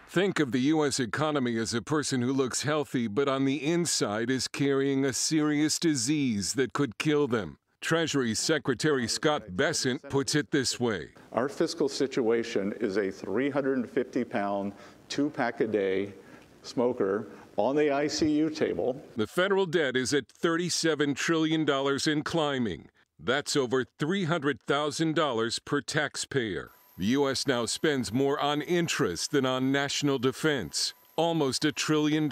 Think of the U.S. economy as a person who looks healthy but on the inside is carrying a serious disease that could kill them. Treasury Secretary Scott Bessent puts it this way. Our fiscal situation is a 350-pound, 2-pack-a-day smoker on the ICU table. The federal debt is at $37 trillion and climbing. That's over $300,000 per taxpayer. The U.S. now spends more on interest than on national defense, almost $1 trillion.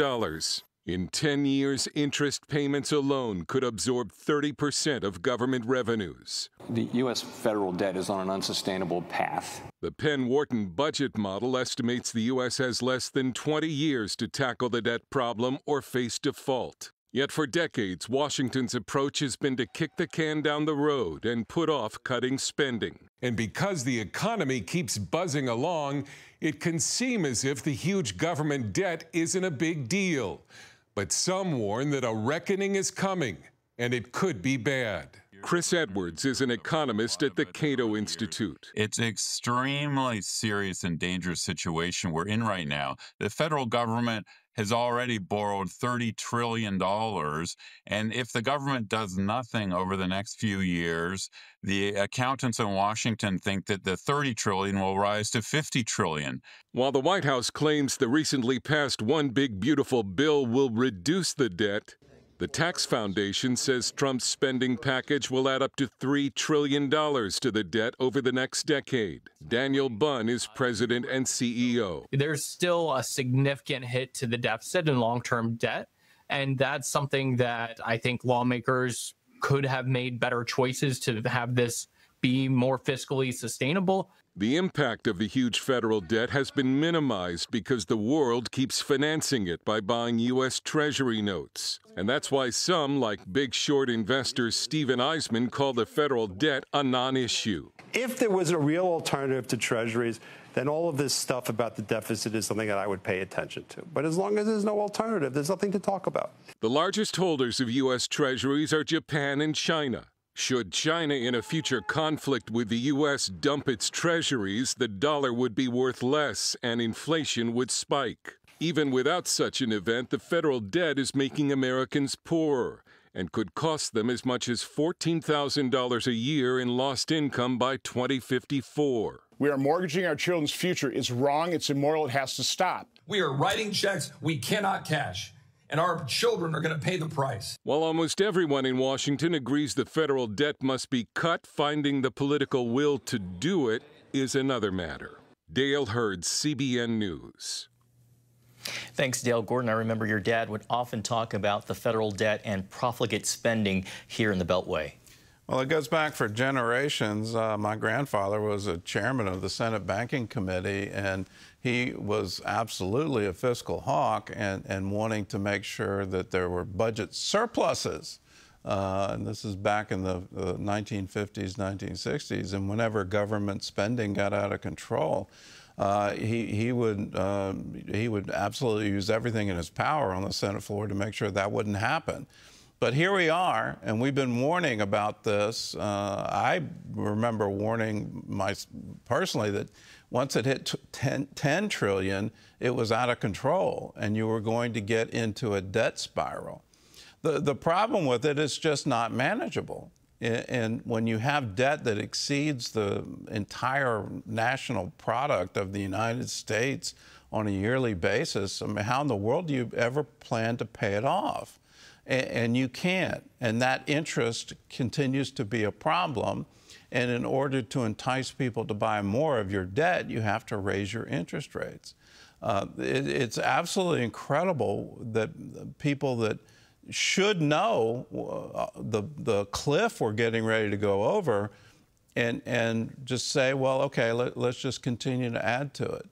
In 10 years, interest payments alone could absorb 30% of government revenues. The U.S. federal debt is on an unsustainable path. The Penn-Wharton budget model estimates the U.S. has less than 20 years to tackle the debt problem or face default. Yet for decades, Washington's approach has been to kick the can down the road and put off cutting spending. And because the economy keeps buzzing along, it can seem as if the huge government debt isn't a big deal. But some warn that a reckoning is coming, and it could be bad. Chris Edwards is an economist at the Cato Institute. It's an extremely serious and dangerous situation we're in right now. The federal government has already borrowed $30 trillion, and if the government does nothing over the next few years, the accountants in Washington think that the $30 trillion will rise to $50 trillion. While the White House claims the recently passed One Big Beautiful Bill will reduce the debt, the Tax Foundation says Trump's spending package will add up to $3 trillion to the debt over the next decade. Daniel Bunn is president and CEO. There's still a significant hit to the deficit and long-term debt, and that's something that I think lawmakers could have made better choices to have this be more fiscally sustainable. The impact of the huge federal debt has been minimized because the world keeps financing it by buying U.S. Treasury notes. And that's why some, like Big Short investor Steven Eisman, call the federal debt a non-issue. If there was a real alternative to Treasuries, then all of this stuff about the deficit is something that I would pay attention to. But as long as there's no alternative, there's nothing to talk about. The largest holders of U.S. Treasuries are Japan and China. Should China in a future conflict with the U.S. dump its treasuries, the dollar would be worth less and inflation would spike. Even without such an event, the federal debt is making Americans poorer and could cost them as much as $14,000 a year in lost income by 2054. We are mortgaging our children's future. It's wrong. It's immoral. It has to stop. We are writing checks we cannot cash, and our children are going to pay the price. While almost everyone in Washington agrees the federal debt must be cut, finding the political will to do it is another matter. Dale Hurd, CBN News. Thanks, Dale. Gordon, I remember your dad would often talk about the federal debt and profligate spending here in the Beltway. Well, it goes back for generations. My grandfather was a chairman of the Senate Banking Committee, and he was absolutely a fiscal hawk and wanting to make sure that there were budget surpluses. And this is back in the 1950s, 1960s. And whenever government spending got out of control, he would absolutely use everything in his power on the Senate floor to make sure that wouldn't happen. But here we are, and we've been warning about this. I remember warning personally that once it hit 10 trillion, it was out of control, and you were going to get into a debt spiral. The problem with it is just not manageable. And when you have debt that exceeds the entire national product of the United States on a yearly basis, I mean, how in the world do you ever plan to pay it off? And you can't. And that interest continues to be a problem. And in order to entice people to buy more of your debt, you have to raise your interest rates. It's absolutely incredible that people that should know the cliff we're getting ready to go over and just say, well, okay, let's just continue to add to it.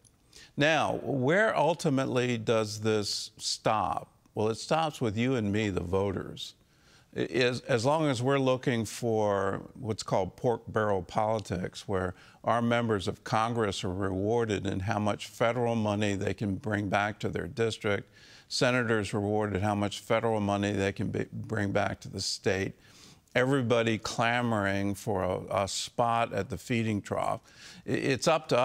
Now, where ultimately does this stop? Well, it stops with you and me, the voters. As long as we're looking for what's called pork barrel politics, where our members of Congress are rewarded in how much federal money they can bring back to their district, senators rewarded how much federal money they can bring back to the state, everybody clamoring for a spot at the feeding trough. It's up to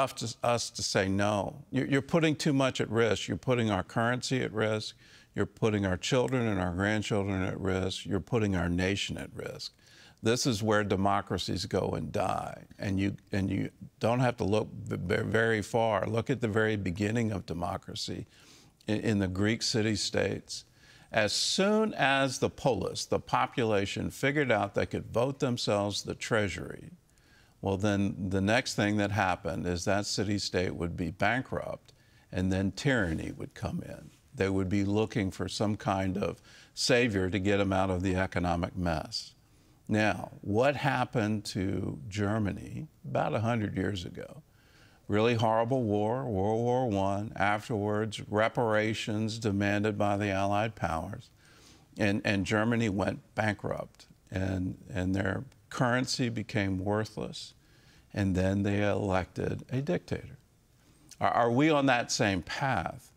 us to say no. You're putting too much at risk. You're putting our currency at risk. You're putting our children and our grandchildren at risk. You're putting our nation at risk. This is where democracies go and die. And you don't have to look very far. Look at the very beginning of democracy in the Greek city-states. As soon as the polis, the population, figured out they could vote themselves the treasury, well, then the next thing that happened is that city-state would be bankrupt, and then tyranny would come in. They would be looking for some kind of savior to get them out of the economic mess. Now, what happened to Germany about 100 years ago? Really horrible war, World War I. Afterwards, reparations demanded by the Allied powers. And Germany went bankrupt. And their currency became worthless. And then they elected a dictator. Are we on that same path?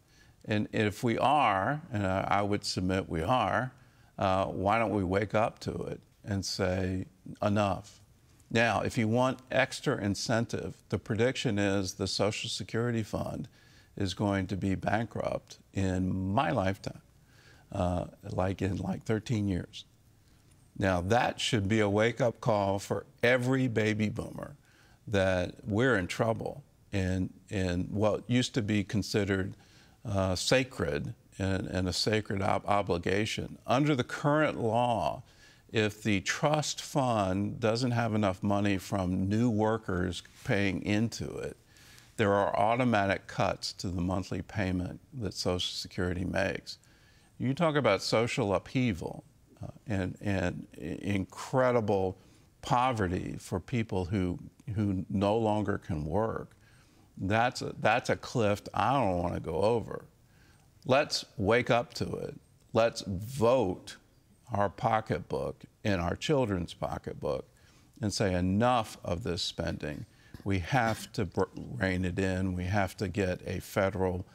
And if we are, and I would submit we are, why don't we wake up to it and say, enough? Now, if you want extra incentive, the prediction is the Social Security Fund is going to be bankrupt in my lifetime, like 13 years. Now, that should be a wake-up call for every baby boomer that we're in trouble in what used to be considered sacred and a sacred obligation. Under the current law, if the trust fund doesn't have enough money from new workers paying into it, there are automatic cuts to the monthly payment that Social Security makes. You talk about social upheaval and incredible poverty for people who no longer can work. That's a cliff I don't want to go over. Let's wake up to it. Let's vote our pocketbook and our children's pocketbook and say enough of this spending. We have to rein it in. We have to get a federal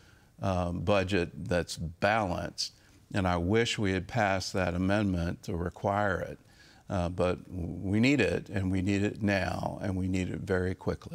budget that's balanced. And I wish we had passed that amendment to require it. But we need it, and we need it now, and we need it very quickly.